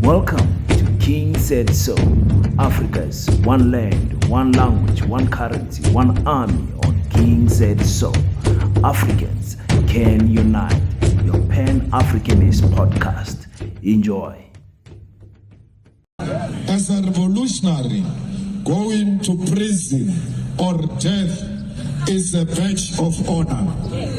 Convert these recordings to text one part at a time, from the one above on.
Welcome to King Said So, Africa's one land, one language, one currency, one army on King Said So. Africans can unite. Your Pan-Africanist podcast. Enjoy. As a revolutionary, going to prison or death is a badge of honor.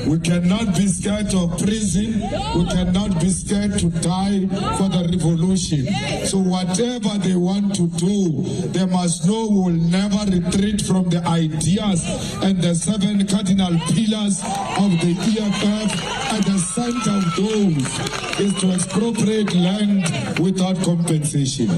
We cannot be scared of prison. We cannot be scared to die for the revolution. So whatever they want to do, they must know we will never retreat from the ideas and the 7 cardinal pillars of the EFF. At the center of those is to expropriate land without compensation.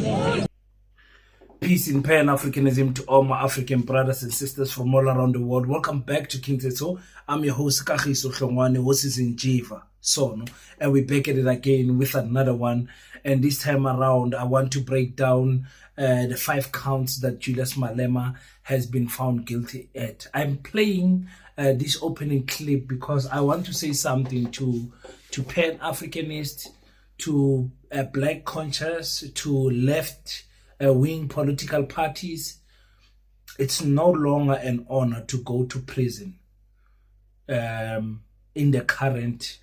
Peace in Pan-Africanism to all my African brothers and sisters from all around the world. Welcome back to King Teto. I'm your host, Kagiso Hlongwane, host is in Jiva, Sono, and we're back at it again with another one. And this time around, I want to break down the 5 counts that Julius Malema has been found guilty at. I'm playing this opening clip because I want to say something to Pan-Africanists, to black conscious, to left wing political parties. It's no longer an honor to go to prison in the current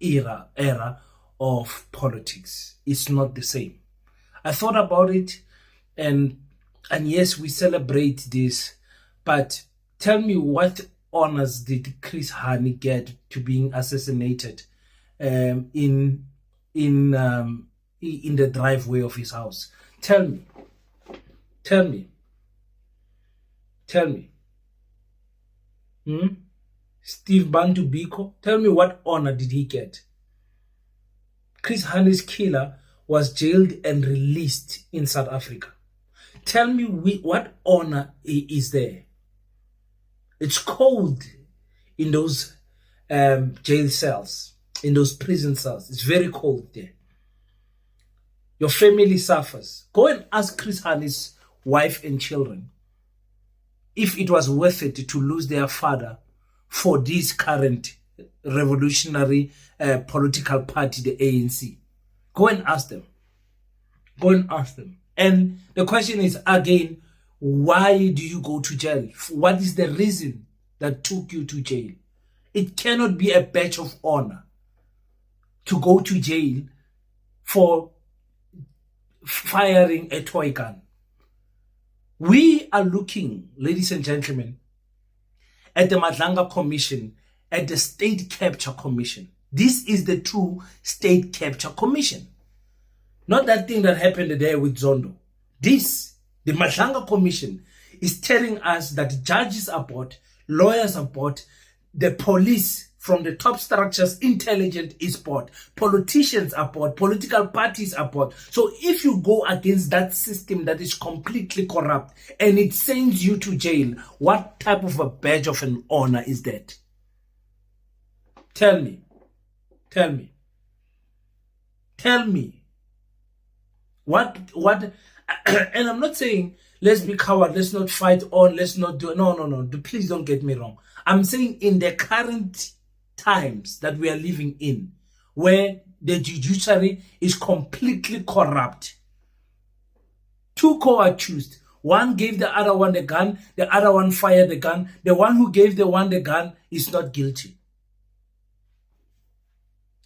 era of politics. It's not the same. I thought about it, and yes, we celebrate this, but tell me, what honors did Chris Hani get to being assassinated in the driveway of his house? Tell me. Steve Bantu Biko, tell me, what honor did he get? Chris Hani's killer was jailed and released in South Africa. Tell me what honor is there? It's cold in those jail cells, in those prison cells. It's very cold there. Your family suffers. Go and ask Chris Hani's wife and children if it was worth it to lose their father for this current revolutionary political party, the ANC. Go and ask them. And the question is, again, why do you go to jail? What is the reason that took you to jail? It cannot be a badge of honor to go to jail for firing a toy gun. We are looking, ladies and gentlemen, at the Madlanga Commission, at the State Capture Commission. This is the true State Capture Commission. Not that thing that happened there with Zondo. This, the Madlanga Commission, is telling us that judges are bought, lawyers are bought, the police from the top structures, intelligence is bought, politicians are bought, political parties are bought. So if you go against that system that is completely corrupt and it sends you to jail, what type of a badge of an honor is that? Tell me. What, and I'm not saying let's be coward, let's not fight on, let's not do, no. Please don't get me wrong. I'm saying in the current times that we are living in, where the judiciary is completely corrupt. 2 co-accused. One gave the other one the gun, the other one fired the gun. The one who gave the one the gun is not guilty.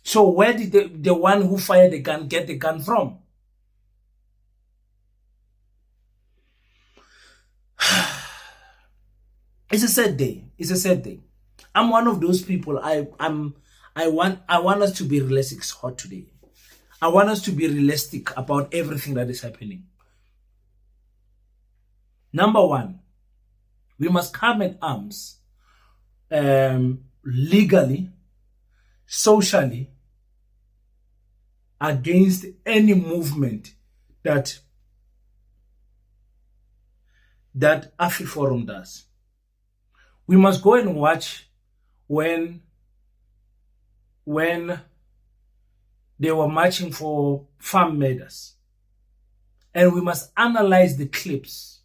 So where did the one who fired the gun get the gun from? It's a sad day. I'm one of those people. I want us to be realistic. It's hot today. I want us to be realistic about everything that is happening. Number 1, we must come at arms legally, socially, against any movement that AfriForum does. We must go and watch when they were marching for farm murders. And we must analyze the clips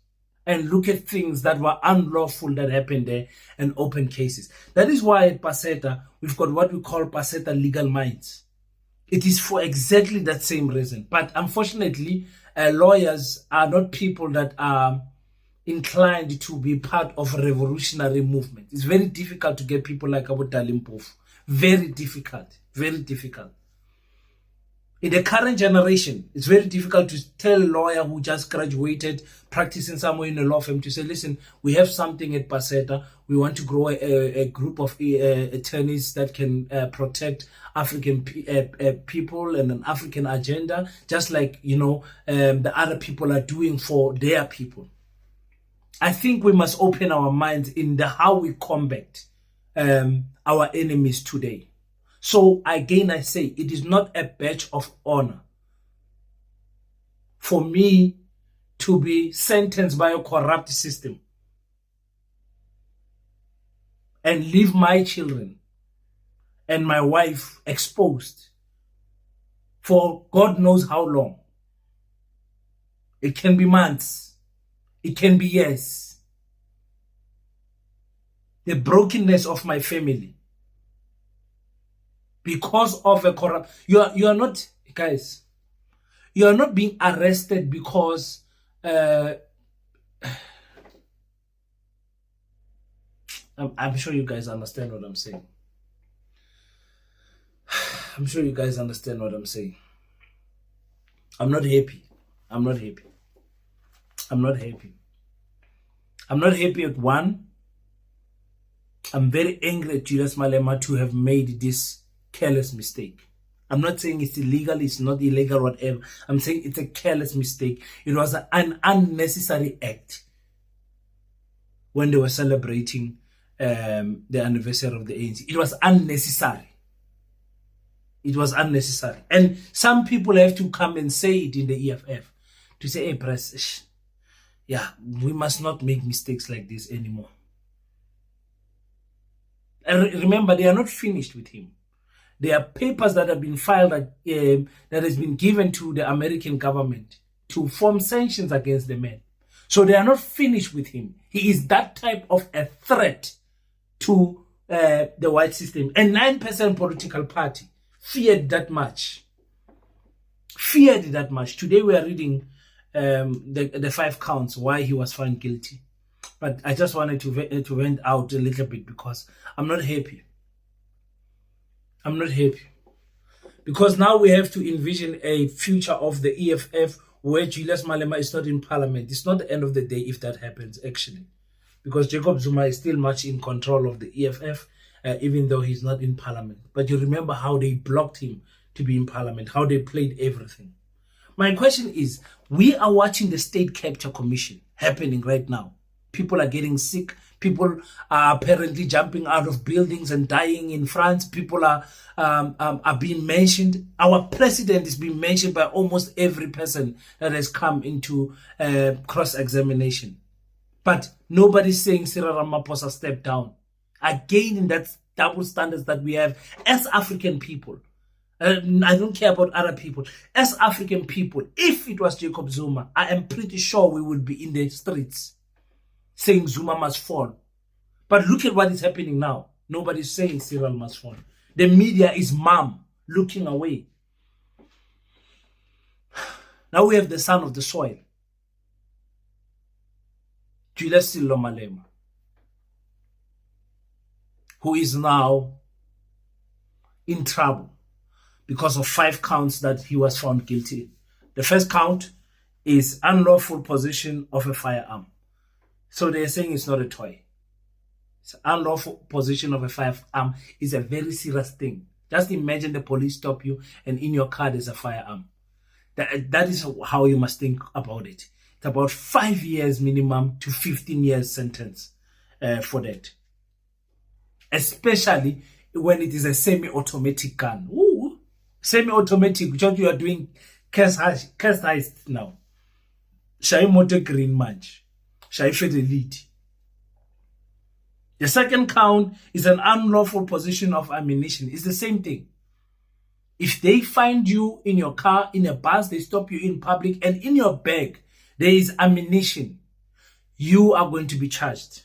and look at things that were unlawful that happened there and open cases. That is why at Paseta, we've got what we call Paseta legal minds. It is for exactly that same reason. But unfortunately, lawyers are not people that are inclined to be part of a revolutionary movement. It's very difficult to get people like Abu Dalimpofu. Very difficult. Very difficult. In the current generation, it's very difficult to tell a lawyer who just graduated, practicing somewhere in a law firm, to say, listen, we have something at Paseta. We want to grow a group of attorneys that can protect African people and an African agenda, just like, the other people are doing for their people. I think we must open our minds in how we combat our enemies today. So again, I say, it is not a badge of honor for me to be sentenced by a corrupt system and leave my children and my wife exposed for God knows how long. It can be months. It can be years. The brokenness of my family. Because of a corrupt, you are not, guys, you are not being arrested because I'm sure you guys understand what I'm saying. I'm sure you guys understand what I'm saying. I'm not happy. I'm not happy. I'm not happy. I'm not happy at one. I'm very angry at Julius Malema to have made this careless mistake. I'm not saying it's illegal, it's not illegal, whatever. I'm saying it's a careless mistake. It was an unnecessary act when they were celebrating the anniversary of the ANC. It was unnecessary. It was unnecessary. And some people have to come and say it in the EFF to say, hey, press, yeah, we must not make mistakes like this anymore. And remember, they are not finished with him. There are papers that have been filed that has been given to the American government to form sanctions against the man. So they are not finished with him. He is that type of a threat to the white system. A 9% political party feared that much. Feared that much. Today we are reading the 5 counts why he was found guilty. But I just wanted to vent out a little bit because I'm not happy. I'm not happy. Because now we have to envision a future of the EFF where Julius Malema is not in parliament. It's not the end of the day if that happens, actually. Because Jacob Zuma is still much in control of the EFF, even though he's not in parliament. But you remember how they blocked him to be in parliament, how they played everything. My question is, we are watching the State Capture Commission happening right now. People are getting sick. People are apparently jumping out of buildings and dying in France. People are being mentioned. Our president is being mentioned by almost every person that has come into cross-examination. But nobody's saying Cyril Ramaphosa stepped down. Again, in that double standards that we have as African people. I don't care about other people. As African people, if it was Jacob Zuma, I am pretty sure we would be in the streets saying Zuma must fall. But look at what is happening now. Nobody's saying Cyril must fall. The media is mum, looking away. Now we have the son of the soil, Julius Malema, who is now in trouble because of 5 counts that he was found guilty. The first count is unlawful possession of a firearm. So they're saying it's not a toy. It's unlawful possession of a firearm is a very serious thing. Just imagine the police stop you and in your car there's a firearm. That is how you must think about it. It's about 5 years minimum to 15 years sentence for that. Especially when it is a semi-automatic gun. Ooh, semi-automatic, which you are doing cast heist now. Shai motor green match. The second count is an unlawful possession of ammunition. It's the same thing. If they find you in your car, in a bus, they stop you in public, and in your bag there is ammunition, you are going to be charged.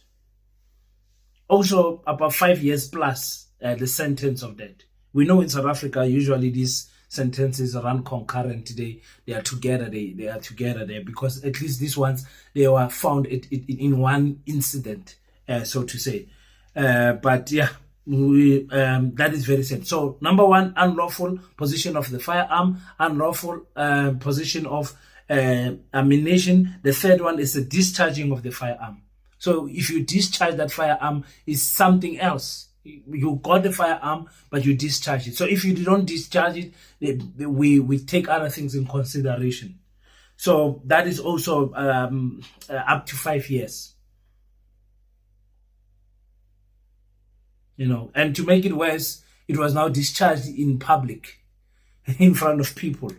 Also, about 5 years plus the sentence of that. We know in South Africa, usually these sentences run concurrent. They are together. They are together there, because at least these ones, they were found in one incident, so to say. But yeah, that is very sad. So number one, unlawful possession of the firearm, unlawful possession of ammunition. The third one is the discharging of the firearm. So if you discharge that firearm, is something else. You got the firearm, but you discharge it. So if you don't discharge it, we take other things in consideration. So that is also up to 5 years. You know, and to make it worse, it was now discharged in public, in front of people.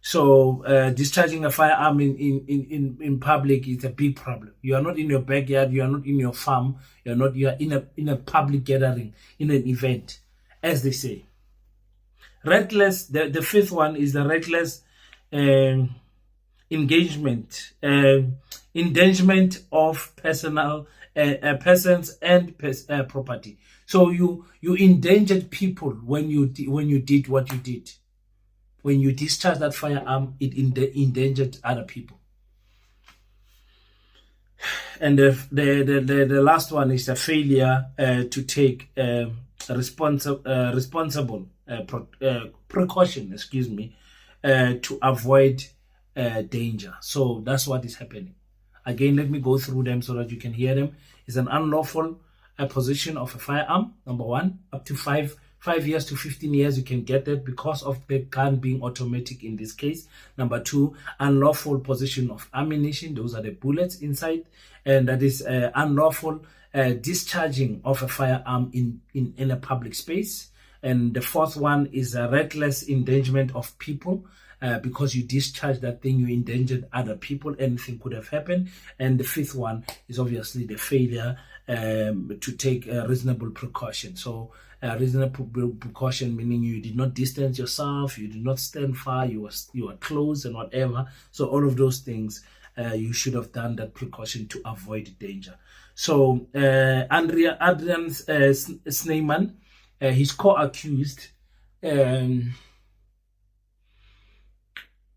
So discharging a firearm in public is a big problem. You are not in your backyard, you are not in your farm, you are in a public gathering, in an event, as they say. Reckless, the fifth one is the reckless engagement, endangerment of persons and property. So you endangered people when you did what you did. When you discharge that firearm, it endangered other people. And the last one is a failure to take responsible precaution, to avoid danger. So that's what is happening. Again, let me go through them so that you can hear them. It's an unlawful possession of a firearm, number one, up to 5 years to 15 years, you can get that because of the gun being automatic in this case. Number two, unlawful possession of ammunition. Those are the bullets inside. And that is unlawful discharging of a firearm in a public space. And the fourth one is a reckless endangerment of people. Because you discharged that thing, you endangered other people, anything could have happened. And the fifth one is obviously the failure to take a reasonable precaution. So reasonable precaution meaning you did not distance yourself, you did not stand far, you were close and whatever. So all of those things, you should have done that precaution to avoid danger. So Adrian Snyman, his co-accused,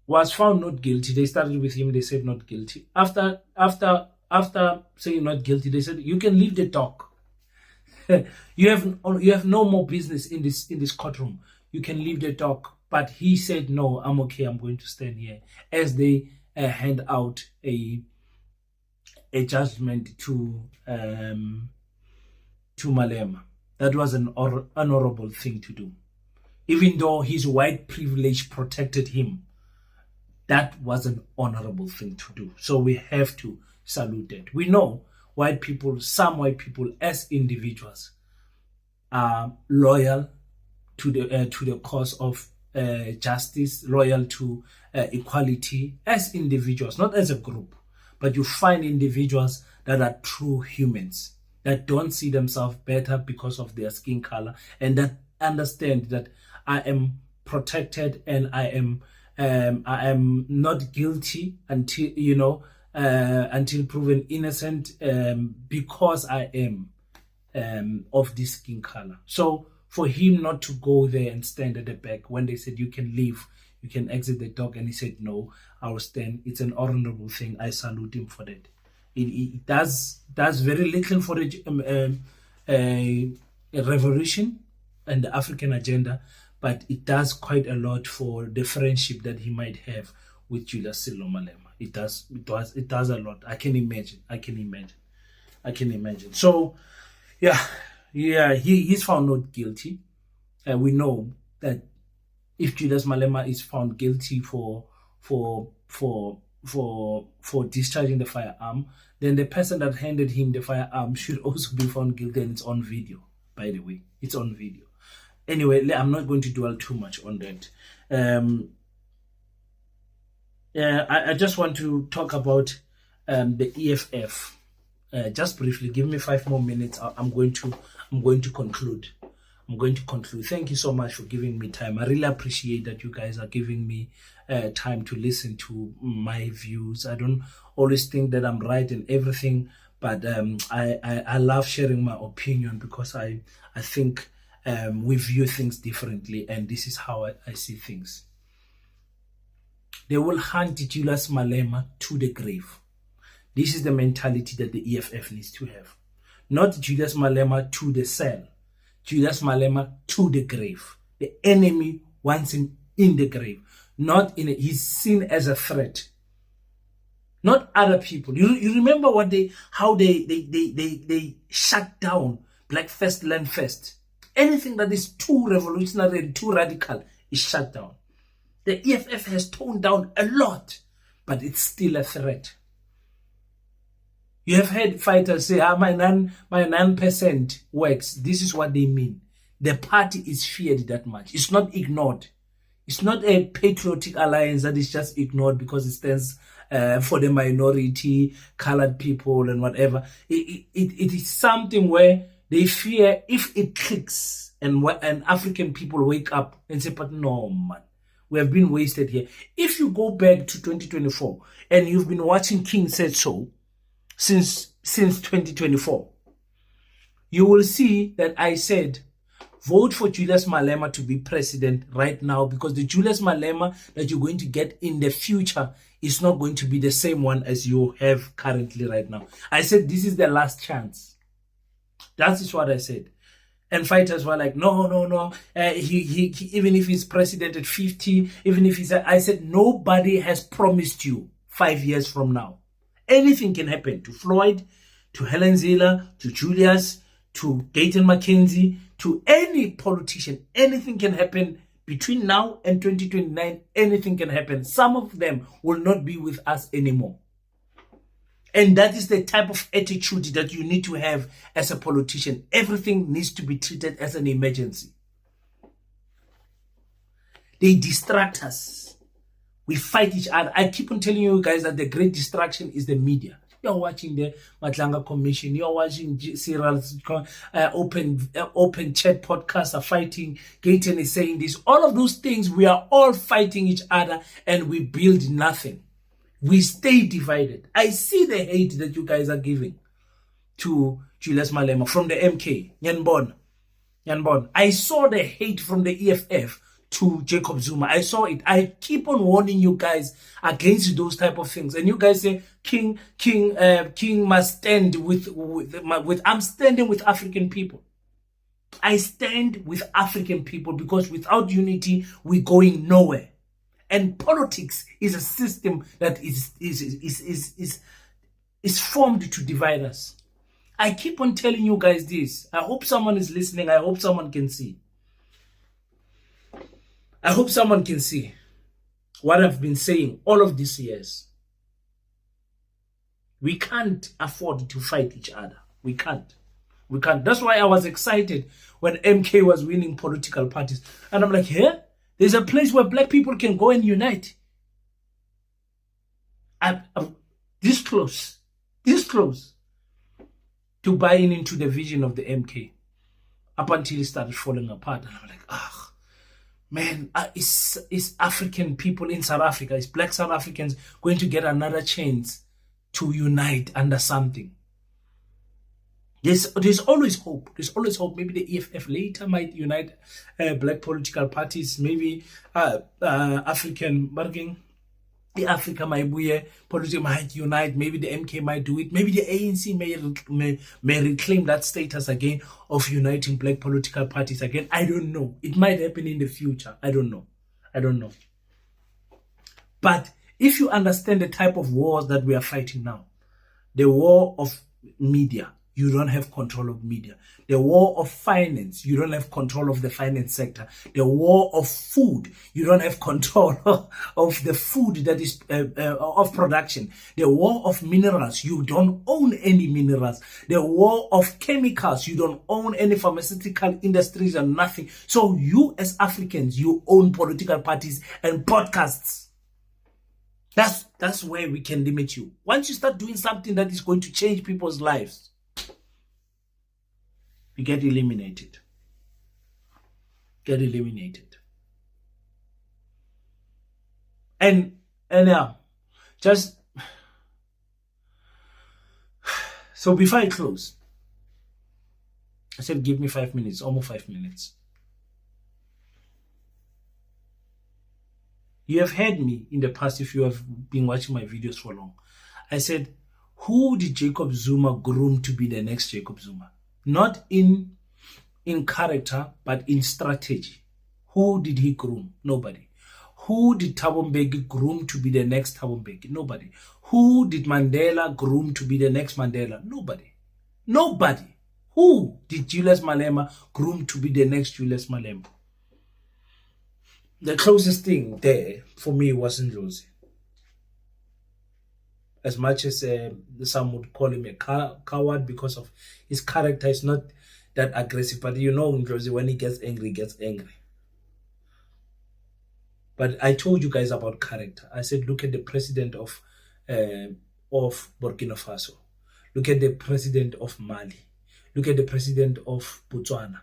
was found not guilty. They started with him, they said not guilty. After saying not guilty, they said you can leave the dog. you have no more business in this courtroom. You can leave the dog. But he said no, I'm okay, I'm going to stand here, as they hand out a judgment to Malema. That was an honorable thing to do. Even though his white privilege protected him, that was an honorable thing to do. So we have to salute that. We know some white people as individuals are loyal to the cause of justice, loyal to equality as individuals, not as a group. But you find individuals that are true humans, that don't see themselves better because of their skin color, and that understand that I am protected and I am not guilty until until proven innocent, because I am of this skin color. So for him not to go there and stand at the back when they said you can leave, you can exit the dock, and he said no, I will stand, it's an honorable thing. I salute him for that. It does very little for a revolution and the African agenda, but it does quite a lot for the friendship that he might have with Julius Malema. It does a lot. I can imagine. So yeah, he's found not guilty. We know that if Julius Malema is found guilty for discharging the firearm, then the person that handed him the firearm should also be found guilty, and it's on video, by the way. It's on video. Anyway, I'm not going to dwell too much on that. I just want to talk about the EFF. Just briefly, give me 5 more minutes. I'm going to conclude. Thank you so much for giving me time. I really appreciate that you guys are giving me time to listen to my views. I don't always think that I'm right in everything, but I love sharing my opinion, because I think we view things differently, and this is how I see things. They will hunt Julius Malema to the grave. This is the mentality that the EFF needs to have. Not Julius Malema to the cell. Julius Malema to the grave. The enemy wants him in the grave. Not in he's seen as a threat. Not other people. You remember how they shut down Black First, Land First. Anything that is too revolutionary and too radical is shut down. The EFF has toned down a lot, but it's still a threat. You have heard fighters say, my 9% works. This is what they mean. The party is feared that much. It's not ignored. It's not a patriotic alliance that is just ignored because it stands for the minority, colored people and whatever. It is something where they fear if it clicks and African people wake up and say, but no, man, we have been wasted here. If you go back to 2024 and you've been watching King Said So since 2024, you will see that I said, vote for Julius Malema to be president right now, because the Julius Malema that you're going to get in the future is not going to be the same one as you have currently right now. I said this is the last chance. That is what I said. And fighters were like, no. He even if he's president at 50, even if he's... I said, nobody has promised you 5 years from now. Anything can happen to Floyd, to Helen Ziller, to Julius, to Gayton McKenzie, to any politician. Anything can happen between now and 2029. Anything can happen. Some of them will not be with us anymore. And that is the type of attitude that you need to have as a politician. Everything needs to be treated as an emergency. They distract us. We fight each other. I keep on telling you guys that the great distraction is the media. You're watching the Matlanga Commission. You're watching Cyril's open chat podcasts are fighting. Gayton is saying this. All of those things, we are all fighting each other and we build nothing. We stay divided. I see the hate that you guys are giving to Julius Malema from the MK. Nyanbon. I saw the hate from the EFF to Jacob Zuma. I saw it. I keep on warning you guys against those type of things. And you guys say, King must stand with I'm standing with African people. I stand with African people because without unity, we're going nowhere. And politics is a system that is formed to divide us. I keep on telling you guys this. I hope someone is listening. I hope someone can see. I hope someone can see what I've been saying all of these years. We can't afford to fight each other. We can't. That's why I was excited when MK was winning political parties. And I'm like, hey, there's a place where black people can go and unite. I'm this close to buying into the vision of the MK up until it started falling apart. And I'm like, man, is African people in South Africa, is black South Africans going to get another chance to unite under something? There's always hope. There's always hope. Maybe the EFF later might unite black political parties. Maybe African bargaining. The Africa might unite. Maybe the MK might do it. Maybe the ANC may reclaim that status again of uniting black political parties again. I don't know. It might happen in the future. I don't know. But if you understand the type of wars that we are fighting now, the war of media, you don't have control of media. The war of finance, you don't have control of the finance sector. The war of food, you don't have control of the food that is of production. The war of minerals, you don't own any minerals. The war of chemicals, you don't own any pharmaceutical industries and nothing. So you as Africans, you own political parties and podcasts. That's where we can limit you. Once you start doing something that is going to change people's lives, you get eliminated. And just so before I close, I said, give me 5 minutes, almost 5 minutes. You have heard me in the past, if you have been watching my videos for long. I said, who did Jacob Zuma groom to be the next Jacob Zuma? Not in character, but in strategy. Who did he groom? Nobody. Who did Thabo Mbeki groom to be the next Thabo Mbeki? Nobody. Who did Mandela groom to be the next Mandela? Nobody. Nobody. Who did Julius Malema groom to be the next Julius Malema? The closest thing there for me was Ndlozi. As much as some would call him a coward because of his character is not that aggressive, but you know Ndlozi, when he gets angry, he gets angry. But I told you guys about character. I said, look at the president of Burkina Faso. Look at the president of Mali. Look at the president of Botswana.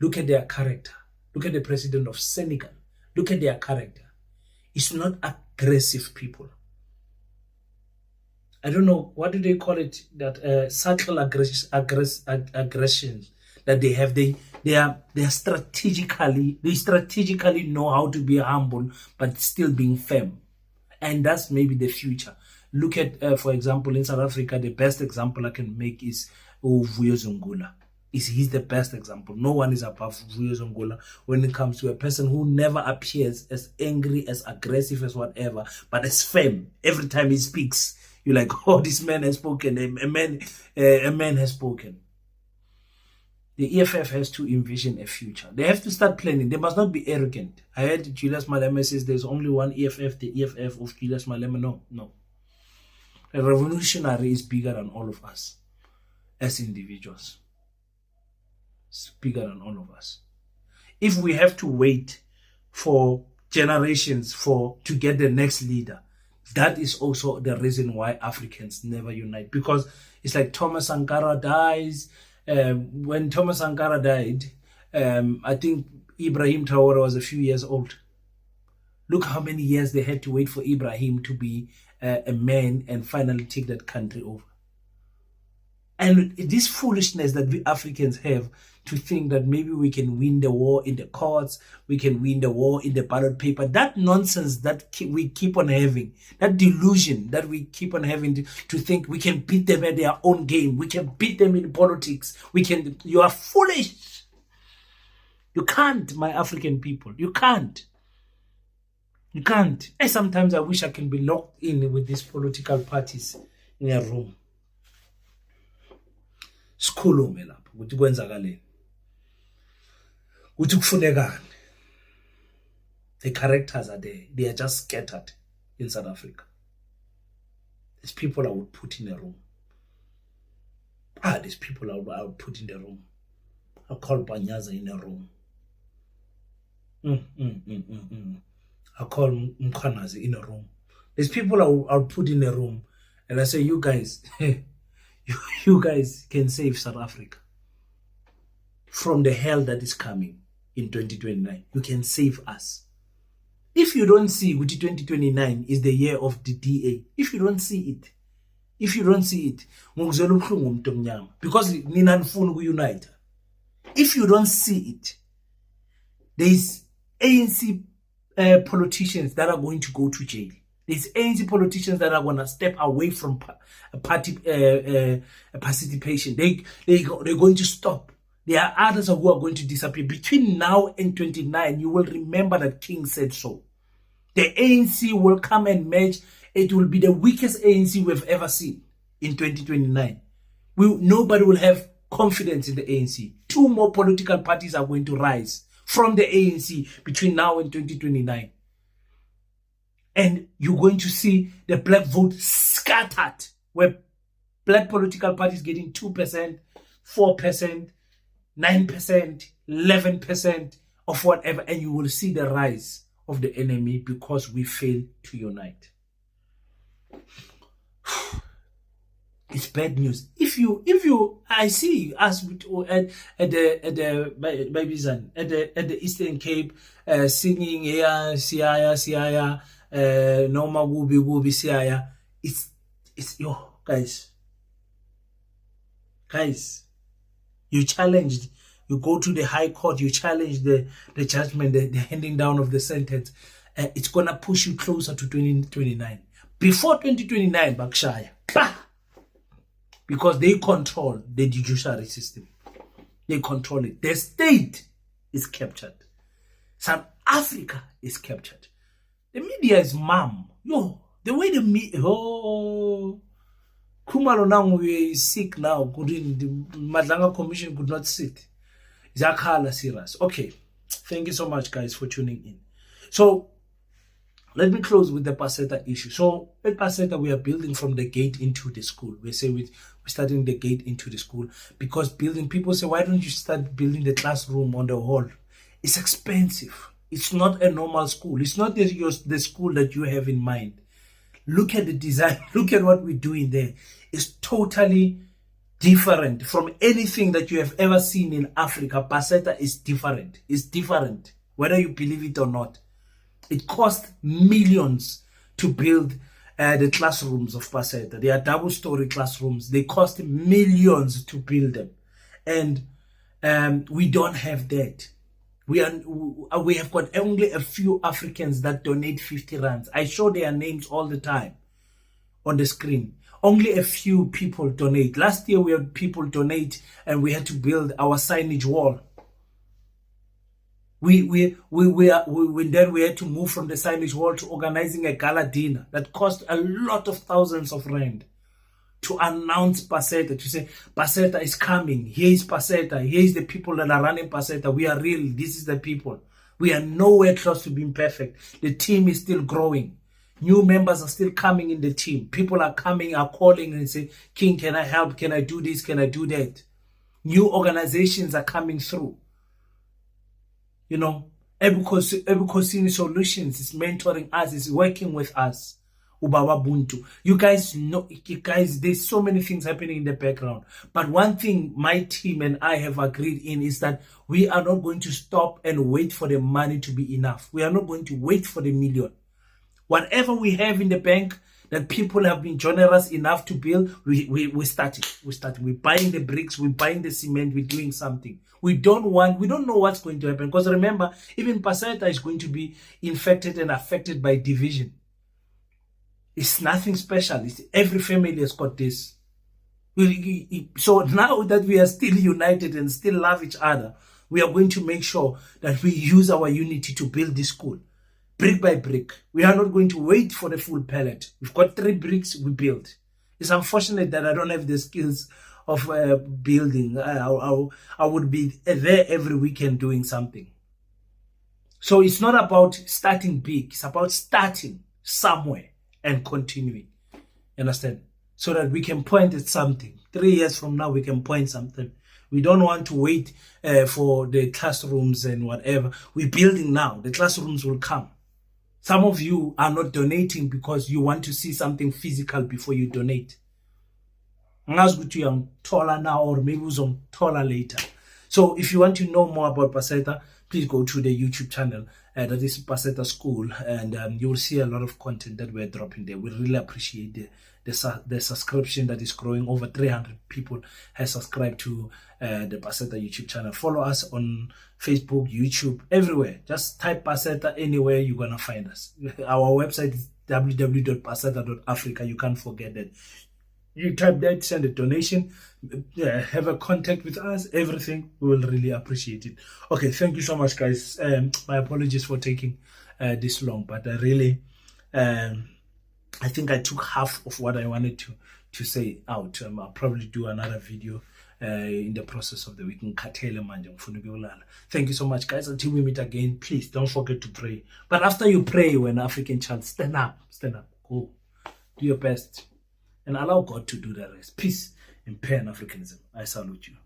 Look at their character. Look at the president of Senegal. Look at their character. It's not aggressive people. I don't know, what do they call it? That subtle aggressions that they have. They strategically know how to be humble, but still being firm. And that's maybe the future. Look at, for example, in South Africa, the best example I can make is Vuyo Zungula. He's the best example. No one is above Vuyo Zungula when it comes to a person who never appears as angry, as aggressive, as whatever, but as firm. Every time he speaks, you're like, oh, this man has spoken. A man has spoken. The EFF has to envision a future. They have to start planning. They must not be arrogant. I heard Julius Malema says there's only one EFF, the EFF of Julius Malema. No. A revolutionary is bigger than all of us as individuals. It's bigger than all of us. If we have to wait for generations to get the next leader, that is also the reason why Africans never unite. Because it's like Thomas Sankara dies. When Thomas Sankara died, I think Ibrahim Traore was a few years old. Look how many years they had to wait for Ibrahim to be a man and finally take that country over. And this foolishness that we Africans have to think that maybe we can win the war in the courts, we can win the war in the ballot paper, that nonsense that we keep on having, that delusion that we keep on having to think we can beat them at their own game, we can beat them in politics, you are foolish. You can't, my African people, you can't. You can't. And sometimes I wish I can be locked in with these political parties in a room. Sikhulume lapho ukuthi kwenzakaleni. Ukuthi kufunekani. The characters are there. They are just scattered in South Africa. These people I would put in a room. These people I would put in the room. I'll call Banyaza in a room. I'll call Mkhwanazi in a room. There's people I'll put in a room and I say, you guys, you guys can save South Africa from the hell that is coming in 2029. You can save us. If you don't see what 2029 is the year of the DA, if you don't see it, because nina nifuna ukuyunite. If you don't see it, there is ANC politicians that are going to go to jail. There's ANC politicians that are going to step away from party participation. They're going to stop. There are others who are going to disappear. Between now and 29, you will remember that King said so. The ANC will come and merge. It will be the weakest ANC we've ever seen in 2029. Nobody will have confidence in the ANC. 2 more political parties are going to rise from the ANC between now and 2029. And you're going to see the black vote scattered, where black political parties getting 2%, 4%, 9%, 11% of whatever, and you will see the rise of the enemy because we fail to unite. It's bad news. If you, I see us at the Eastern Cape singing Siaya Siaya. Noma gubi siaya. It's yo guys. You challenged, you go to the high court, you challenge the judgment, the handing down of the sentence. It's going to push you closer to 2029. Before 2029, Bakshaya. Because they control the judiciary system. They control it. The state is captured. South Africa is captured. The media is mum. Yo, the way the media... Oh... Kumalo now is sick now. The Madlanga Commission could not sit. Zakhala serious. Okay. Thank you so much, guys, for tuning in. So, let me close with the Paseta issue. So, at Paseta, we are building from the gate into the school. We say we're starting the gate into the school. Because building, people say, why don't you start building the classroom on the hall? It's expensive. It's not a normal school. It's not the school that you have in mind. Look at the design. Look at what we're doing there. It's totally different from anything that you have ever seen in Africa. Paseta is different. It's different, whether you believe it or not. It cost millions to build the classrooms of Paseta. They are double-story classrooms. They cost millions to build them. And we don't have that. We have got only a few Africans that donate 50 rands. I show their names all the time on the screen. Only a few people donate. Last year we had people donate and we had to build our signage wall. Then we had to move from the signage wall to organizing a gala dinner that cost a lot of thousands of rand to announce Paseta, to say Paseta is coming. Here is Paseta. Here is the people that are running Paseta. We are real. This is the people. We are nowhere close to being perfect. The team is still growing. New members are still coming in the team. People are coming, are calling and say, King, can I help? Can I do this? Can I do that? New organizations are coming through. You know, Ebukosini Solutions is mentoring us, is working with us. Ubawa Buntu. You guys know, there's so many things happening in the background. But one thing my team and I have agreed in is that we are not going to stop and wait for the money to be enough. We are not going to wait for the million. Whatever we have in the bank that people have been generous enough to build, we started. We're buying the bricks, we're buying the cement, we're doing something. We don't know what's going to happen. Because remember, even Paseta is going to be infected and affected by division. It's nothing special. Every family has got this. So now that we are still united and still love each other, we are going to make sure that we use our unity to build this school. Brick by brick. We are not going to wait for the full pallet. We've got 3 bricks we built. It's unfortunate that I don't have the skills of building. I would be there every weekend doing something. So it's not about starting big. It's about starting somewhere and continuing. Understand? So that we can point at something. 3 years from now, we can point something. We don't want to wait for the classrooms and whatever. We're building now. The classrooms will come. Some of you are not donating because you want to see something physical before you donate. Taller now or maybe taller later. So if you want to know more about Paseta, please go to the YouTube channel. That is Paseta School, and you will see a lot of content that we're dropping there. We really appreciate the subscription that is growing. Over 300 people have subscribed to the Paseta YouTube channel. Follow us on Facebook, YouTube, everywhere. Just type Paseta anywhere, you're gonna find us. Our website is www.paseta.africa. You can't forget that. You type that, send a donation, have a contact with us, everything. We will really appreciate it. Okay, thank you so much, guys. My apologies for taking this long, but I really, I think I took half of what I wanted to say out. I'll probably do another video in the process of the week. Thank you so much, guys. Until we meet again, please don't forget to pray. But after you pray, you're an African child, stand up, go, do your best. And allow God to do the rest. Peace and Pan-Africanism. I salute you.